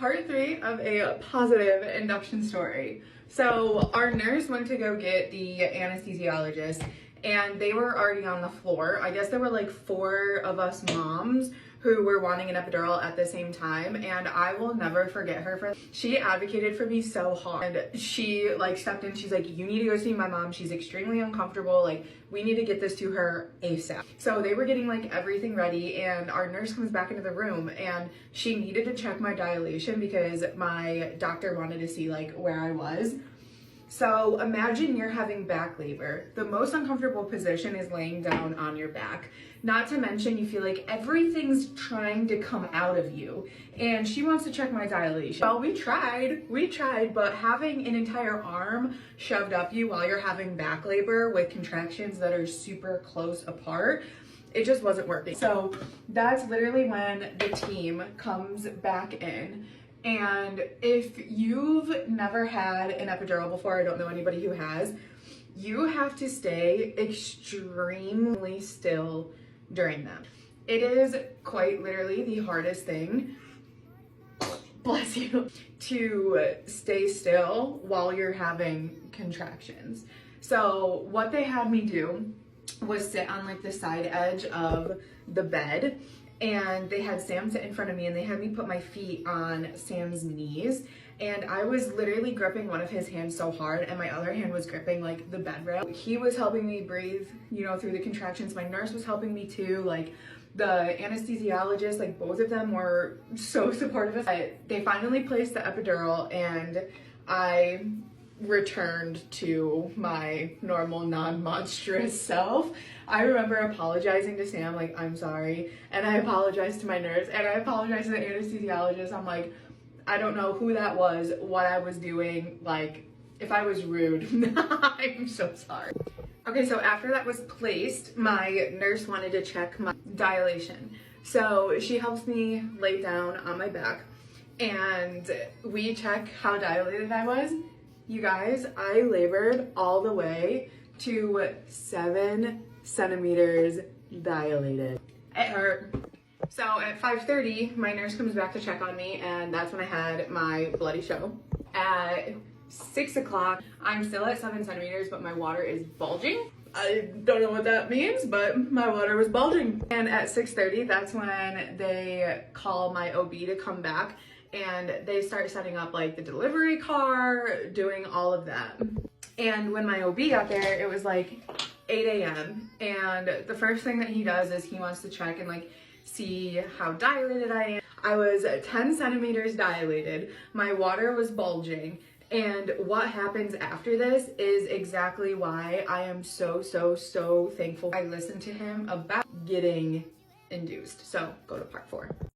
part 3 of a positive induction story. So our nurse went to go get the anesthesiologist and they were already on the floor. I guess there were like 4 of us moms who were wanting an epidural at the same time, and I will never forget her for she advocated for me so hard. And she like stepped in, she's like, you need to go see my mom, she's extremely uncomfortable, like we need to get this to her ASAP. So they were getting like everything ready, and our nurse comes back into the room and she needed to check my dilation because my doctor wanted to see like where I was. So imagine you're having back labor. The most uncomfortable position is laying down on your back. Not to mention you feel like everything's trying to come out of you. And she wants to check my dilation. Well, we tried, but having an entire arm shoved up you while you're having back labor with contractions that are super close apart, it just wasn't working. So that's literally when the team comes back in. And if you've never had an epidural before, I don't know anybody who has, you have to stay extremely still during them. It is quite literally the hardest thing, bless you, to stay still while you're having contractions. So what they had me do was sit on like the side edge of the bed, and they had Sam sit in front of me and they had me put my feet on Sam's knees, and I was literally gripping one of his hands so hard and my other hand was gripping like the bed rail. He was helping me breathe, you know, through the contractions. My nurse was helping me too, like the anesthesiologist, like both of them were so supportive. They finally placed the epidural and I returned to my normal non-monstrous self. I remember apologizing to Sam, like, I'm sorry, and I apologized to my nurse, and I apologized to the anesthesiologist. I'm like, I don't know who that was, what I was doing, like, if I was rude, I'm so sorry. Okay, so after that was placed, my nurse wanted to check my dilation. So she helps me lay down on my back, and we check how dilated I was. You guys, I labored all the way to 7 centimeters dilated. It hurt. So at 5:30, my nurse comes back to check on me, and that's when I had my bloody show. At 6 o'clock, I'm still at 7 centimeters, but my water is bulging. I don't know what that means, but my water was bulging. And at 6:30, that's when they call my OB to come back, and they start setting up like the delivery car, doing all of that. And when my OB got there, it was like 8 a.m. and the first thing that he does is he wants to check and like see how dilated I am. I was 10 centimeters dilated, my water was bulging, and what happens after this is exactly why I am so thankful I listened to him about getting induced. So go to part 4.